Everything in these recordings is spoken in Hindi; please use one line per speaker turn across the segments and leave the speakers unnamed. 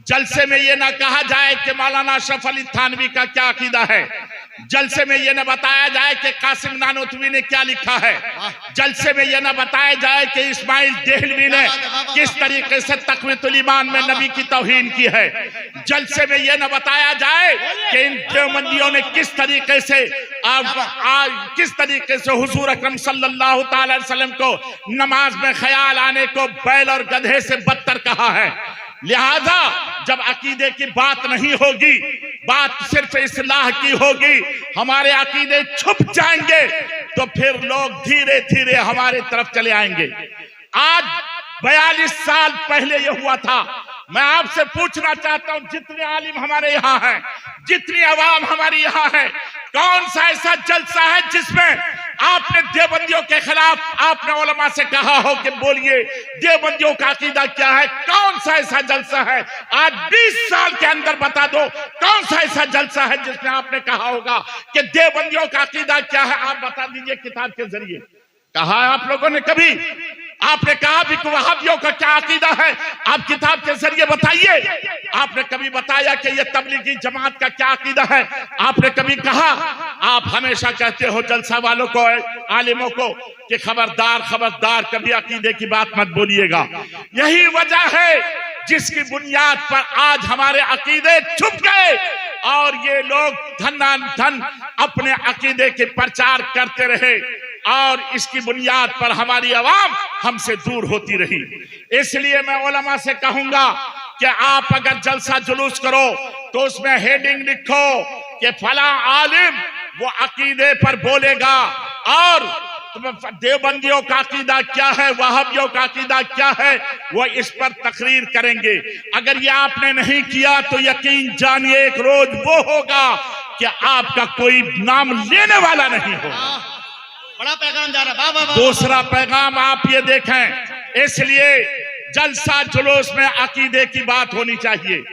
जलसे में ये ना कहा जाए कि मौलाना अशरफ अली थानवी का क्या अकीदा है, जलसे में ये ना बताया जाए कि कासिम नानोतवी ने क्या लिखा है, जलसे में ये ना बताया जाए कि इस्माइल देहलवी ने किस तरीके से तक़वीतुल ईमान में नबी की तौहीन की है, जलसे में ये ना बताया जाए कि इन देवबंदियों ने किस तरीके से हुजूर अकरम सल्लल्लाहु तआला अलैहि वसल्लम को नमाज में ख्याल आने को बैल और गधे से बदतर कहा है। लिहाजा जब अकीदे की बात नहीं होगी, बात सिर्फ इस्लाह की होगी, हमारे अकीदे छुप जाएंगे तो फिर लोग धीरे धीरे हमारे तरफ चले आएंगे। आज 42 साल पहले ये हुआ था। मैं आपसे पूछना चाहता हूं, जितने आलिम हमारे यहाँ हैं, जितनी अवाम हमारी यहाँ है, कौन सा ऐसा जलसा है जिसमें आपने देवबंदियों के खिलाफ आपने उलमा से कहा हो कि बोलिए देवबंदियों का अकीदा क्या है? कौन सा ऐसा जलसा है? आज 20 साल के अंदर बता दो कौन सा ऐसा जलसा है जिसमें आपने कहा होगा कि देवबंदियों का अकीदा क्या है? आप बता दीजिए किताब के जरिए। कहा है आप लोगों ने कभी? आपने कहा भी कि वहाबियों का क्या अकीदा है? आप किताब के जरिए बताइए। आपने कभी बताया कि ये तबलीगी जमात का क्या अकीदा है? आपने कभी कहा? आप हमेशा कहते हो जलसा वालों को, आलिमों को कि खबरदार खबरदार कभी अकीदे की बात मत बोलिएगा। यही वजह है जिसकी बुनियाद पर आज हमारे अकीदे छुप गए और ये लोग धन अपने अकीदे के प्रचार करते रहे और इसकी बुनियाद पर हमारी आवाम हमसे दूर होती रही। इसलिए मैं उलमा से कहूंगा कि आप अगर जलसा जुलूस करो तो उसमें हेडिंग लिखो कि फला आलिम वो अकीदे पर बोलेगा और देवबंदियों का अकीदा क्या है, वहाबियों का अकीदा क्या है, वो इस पर तकरीर करेंगे। अगर ये आपने नहीं किया तो यकीन जानिए एक रोज वो होगा कि आपका कोई नाम लेने वाला नहीं होगा।
बड़ा पैगाम जा रहा।
दूसरा पैगाम आप ये देखें, इसलिए जलसा जुलूस में अकीदे की बात होनी चाहिए।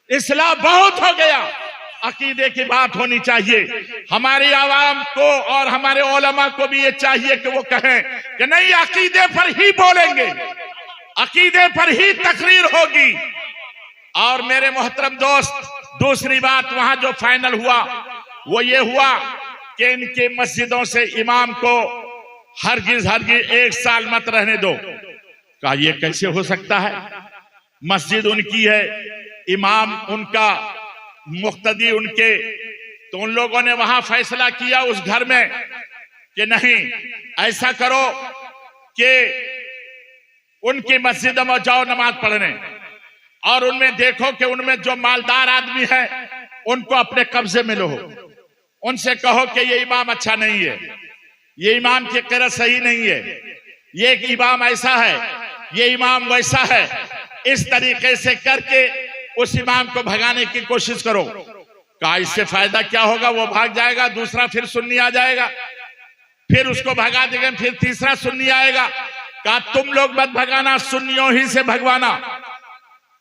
इस्लाह बहुत हो गया, अकीदे की बात होनी चाहिए। हमारी आवाम को और हमारे उलमा को भी ये चाहिए कि वो कहें कि नहीं अकीदे पर ही बोलेंगे, अकीदे पर ही तकरीर होगी। और मेरे मोहतरम दोस्त, दूसरी बात वहां जो फाइनल हुआ वो ये हुआ कि इनके मस्जिदों से इमाम को हरगिज 1 साल मत रहने दो। कहा ये कैसे हो सकता है? मस्जिद उनकी है, इमाम उनका, मुक्तदी उनके, तो उन लोगों ने वहां फैसला किया उस घर में कि नहीं ऐसा करो कि उनकी मस्जिद में जाओ नमाज पढ़ने और उनमें देखो कि उनमें जो मालदार आदमी है उनको अपने कब्जे में लो, उनसे कहो कि ये इमाम अच्छा नहीं है, ये इमाम की क़िरात सही नहीं है, ये इमाम ऐसा है, ये इमाम वैसा है। इस तरीके से करके उस इमाम को भगाने की कोशिश करो। कहा इससे फायदा क्या होगा? वो भाग जाएगा, दूसरा फिर सुन्नी आ जाएगा, फिर उसको भगा देंगे, फिर तीसरा सुन्नी आएगा। कहा तुम लोग मत भगाना, सुन्नियों ही से भगवाना।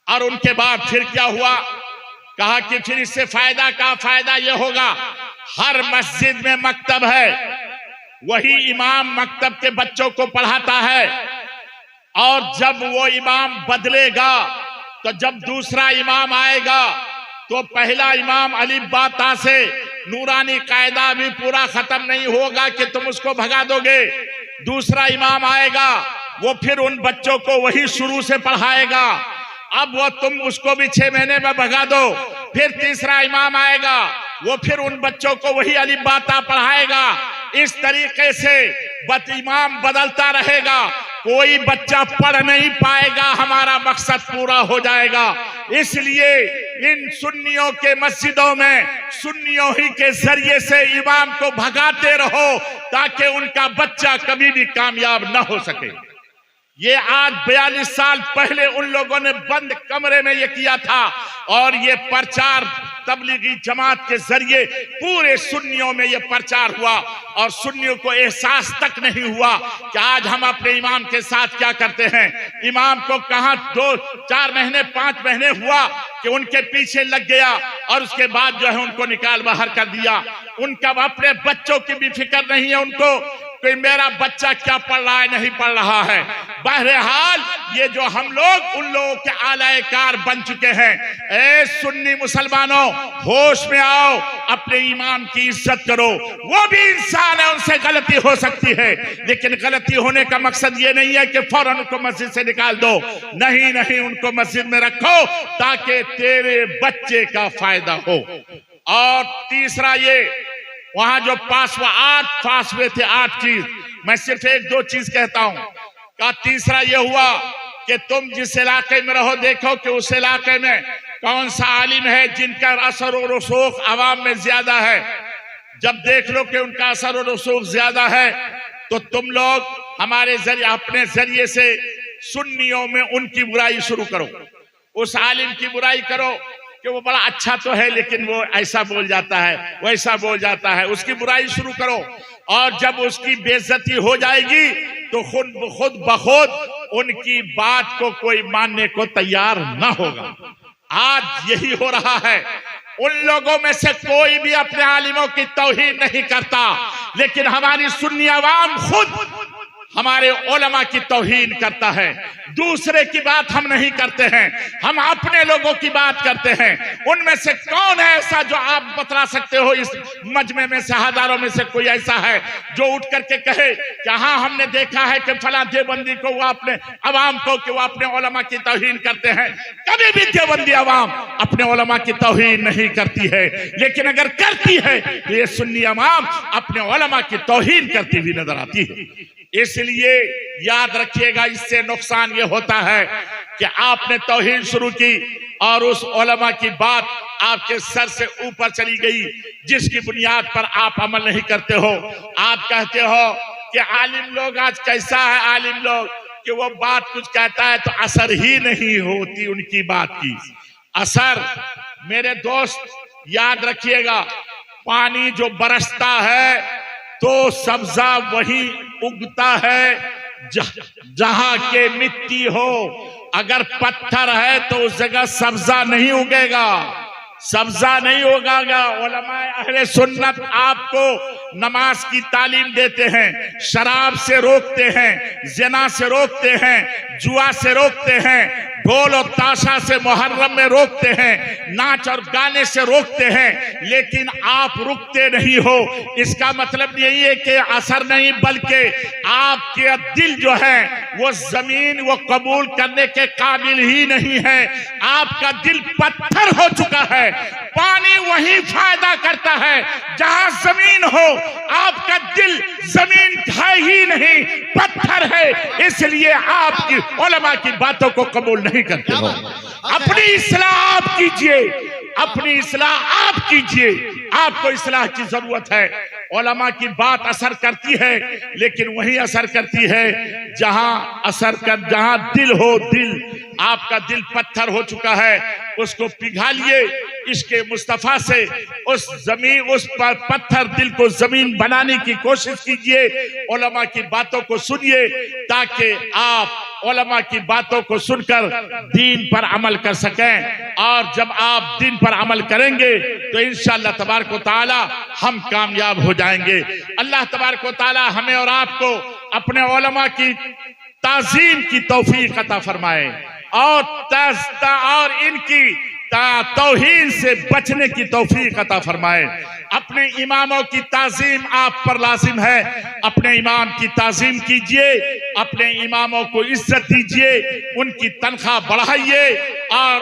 और उनके बाद फिर क्या हुआ? कहा कि फिर इससे फायदा का फायदा यह होगा हर मस्जिद में मकतब है, वही इमाम मकतब के बच्चों को पढ़ाता है और जब वो इमाम बदलेगा तो जब दूसरा इमाम आएगा तो पहला इमाम अलिफ बा ता से नूरानी कायदा भी पूरा खत्म नहीं होगा कि तुम उसको भगा दोगे। दूसरा इमाम आएगा वो फिर उन बच्चों को वही शुरू से पढ़ाएगा, अब वो तुम उसको भी 6 महीने में भगा दो। फिर तीसरा इमाम आएगा वो फिर उन बच्चों को वही अलिफ बा ता पढ़ाएगा। इस तरीके से इमाम बदलता रहेगा, कोई बच्चा पढ़ नहीं पाएगा, हमारा मकसद पूरा हो जाएगा। इसलिए इन सुन्नियों के मस्जिदों में सुन्नियों ही के जरिए से इमाम को भगाते रहो ताकि उनका बच्चा कभी भी कामयाब न हो सके। ये आज 42 साल पहले उन लोगों ने बंद कमरे में ये किया था और ये प्रचार तबलीगी जमात के जरिए पूरे सुन्नियों में ये प्रचार हुआ और सुन्नियों को एहसास तक नहीं हुआ कि आज हम अपने इमाम के साथ क्या करते हैं। इमाम को कहां 2-4 महीने 5 महीने हुआ कि उनके पीछे लग गया और उसके बाद जो है उनको निकाल बाहर कर दिया। उनका अपने बच्चों की भी फिक्र नहीं है उनको। कोई मेरा बच्चा क्या पढ़ रहा है नहीं पढ़ रहा है। बहरहाल ये जो हम लोग उन लोगों के आलाकार बन चुके हैं। ए सुन्नी मुसलमानों, होश में आओ, अपने ईमान की इज्जत करो। वो भी इंसान है, उनसे गलती हो सकती है, लेकिन गलती होने का मकसद ये नहीं है कि फौरन उनको मस्जिद से निकाल दो। नहीं नहीं, उनको मस्जिद में रखो ताकि तेरे बच्चे का फायदा हो। और तीसरा ये, वहां जो 8 फासले थे, 8 चीज, मैं सिर्फ 1-2 चीज कहता हूं। का तीसरा ये हुआ कि तुम जिस इलाके में रहो देखो कि उस इलाके में कौन सा आलिम है जिनका असर और रसूख आवाम में ज्यादा है। जब देख लो कि उनका असर और रसूख ज्यादा है तो तुम लोग हमारे जरिए, अपने जरिए से सुन्नियों में उनकी बुराई शुरू करो। उस आलिम की बुराई करो कि वो बड़ा अच्छा तो है लेकिन वो ऐसा बोल जाता है, वैसा बोल जाता है, उसकी बुराई शुरू करो। और जब उसकी बेइज्जती हो जाएगी तो खुद बखुद उनकी बात को कोई मानने को तैयार ना होगा। आज यही हो रहा है। उन लोगों में से कोई भी अपने आलिमों की तौहीन नहीं करता, लेकिन हमारी सुन्नी अवाम खुद हमारे उलमा की तौहीन करता है। दूसरे की बात हम नहीं करते हैं, हम अपने लोगों की बात करते हैं। उनमें से कौन है ऐसा जो आप बतला सकते हो इस मजमे में से, हजारों में से कोई ऐसा है जो उठ करके कहे कि हाँ हमने देखा है कि फला देवबंदी को, वो अपने अवाम को, कि वो अपने उलमा की तौहीन करते हैं। कभी भी देवबंदी अवाम अपने उलमा की तौहीन नहीं करती है, लेकिन अगर करती है तो ये सुन्नी अवाम अपने उलमा की तौहीन करती हुई नजर आती है। इसलिए याद रखिएगा, इससे नुकसान ये होता है कि आपने तौहीन शुरू की और उस उलमा की बात आपके सर से ऊपर चली गई, जिसकी बुनियाद पर आप अमल नहीं करते हो। आप कहते हो कि आलिम लोग आज कैसा है, आलिम लोग कि वो बात कुछ कहता है तो असर ही नहीं होती उनकी बात की। असर, मेरे दोस्त याद रखिएगा, पानी जो बरसता है तो सब्जा वही उगता है जहां के मिट्टी हो। अगर पत्थर है तो उस जगह सब्जा नहीं उगेगा, सब्जा नहीं उगागा। उलमाए अहले सुन्नत आपको नमाज की तालीम देते हैं, शराब से रोकते हैं, ज़िना से रोकते हैं, जुआ से रोकते हैं, ढोल और ताशा से मुहर्रम में रोकते हैं, नाच और गाने से रोकते हैं, लेकिन आप रुकते नहीं हो। इसका मतलब यही है कि असर नहीं, बल्कि आपके दिल जो है वो जमीन वो कबूल करने के काबिल ही नहीं है। आपका दिल पत्थर हो चुका है। पानी वही फायदा करता है जहां जमीन हो, आपका दिल जमीन है ही नहीं, पत्थर है। इसलिए आपकी उलमा की बातों को कबूल नहीं करते हो। अपनी इस्लाह आप कीजिए, अपनी इस्लाह आप कीजिए। आपको इस्लाह की जरूरत है। उलमा की बात असर करती है, लेकिन वही असर करती है जहां दिल हो। दिल, आपका दिल पत्थर हो चुका है, उसको पिघालिए इसके मुस्तफा से। उस पत्थर दिल को जमीन बनाने की कोशिश कीजिए। उलमा की बातों को सुनिए ताकि आप उलमा की बातों को सुनकर दीन पर अमल कर सकें। और जब आप दीन पर अमल करेंगे तो इंशाअल्लाह तबारक व तआला हम कामयाब हो जाएंगे। अल्लाह तबारक व तआला हमें और आपको अपने उलमा की ताज़ीम की तौफीक अता फरमाए और इनकी तौहीन से बचने की तौफीक अता फरमाए। अपने इमामों की ताज़ीम आप पर लाजिम है। अपने इमाम की ताज़ीम कीजिए, अपने इमामों को इज्जत दीजिए, उनकी तनख्वाह बढ़ाइए और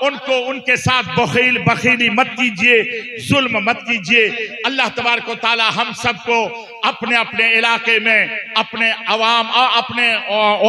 उनको उनके साथ बखीली मत कीजिए, जुल्म मत कीजिए। अल्लाह तबारक व तआला हम सबको अपने अपने इलाके में अपने अवाम और अपने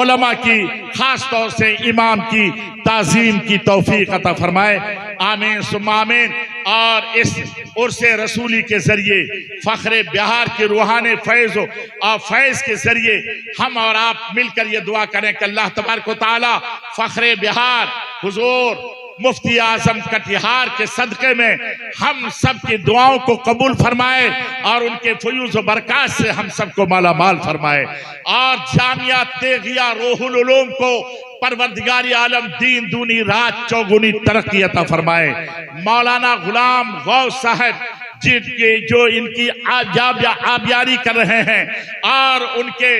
उलमा की, खास तौर से इमाम की ताज़ीम की तौफीक अता फरमाए। आमीन सुम्मा आमीन। और इस उर्से रसूली के जरिए फख्रे बिहार के रूहानी फैज़ और फैज़ के जरिए हम और आप मिलकर ये दुआ करें कि अल्लाह तबारक व तआला फख्रे बिहार हुजूर मुफ्ती आजम कटिहार के सदक़े में हम सब की दुआओं को कबूल फरमाए और उनके फयूज़ व बरक़ात से हम सबको माला माल फरमाए। और जामिया तेगिया रूहुल उलूम को परवरदिगारी आलम दीन दूनी रात चौगुनी तरक्की अता फरमाए। मौलाना गुलाम गौस साहब जो इनकी आबियारी कर रहे हैं, और उनके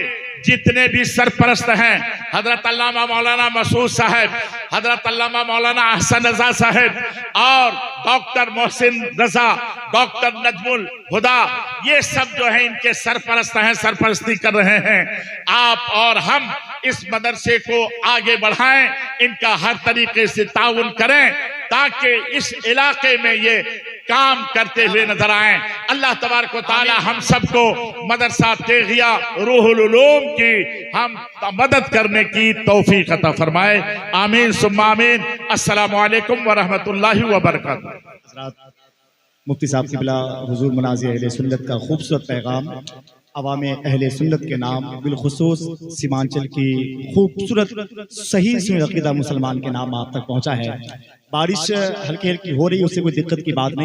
जितने भी सरपरस्त हैं, हजरत अल्लामा मौलाना मसूद साहब, हजरत अल्लामा मौलाना अहसन रजा साहब, और डॉक्टर मोहसिन रजा, डॉक्टर नजमुल हुदा, ये सब जो है इनके सरपरस्त हैं, सरपरस्ती कर रहे हैं। आप और हम इस मदरसे को आगे बढ़ाएं, इनका हर तरीके से ताउन करें, ताकि इस इलाके में ये काम करते हुए नजर आए। अल्लाह तबारक व तआला हम सबको मदरसा तेगिया रूहुल उलूम की हम मदद करने की तौफीक अता फरमाए। आमीन सुम्मा आमीन। अस्सलामु अलैकुम व रहमतुल्लाहि व बरकातहू।
मुफ्ती साहब की बिला हुजूर मुनाज़िर अहले सुन्नत का खूबसूरत पैगाम अवामे अहले सुन्नत के नाम बिलखुसूस सीमांचल की खूबसूरत सही सुन्नी अक़ीदा मुसलमान के नाम आप तक पहुंचा है। बारिश हल्की हल्की हो रही, उससे कोई दिक्कत की बात नहीं।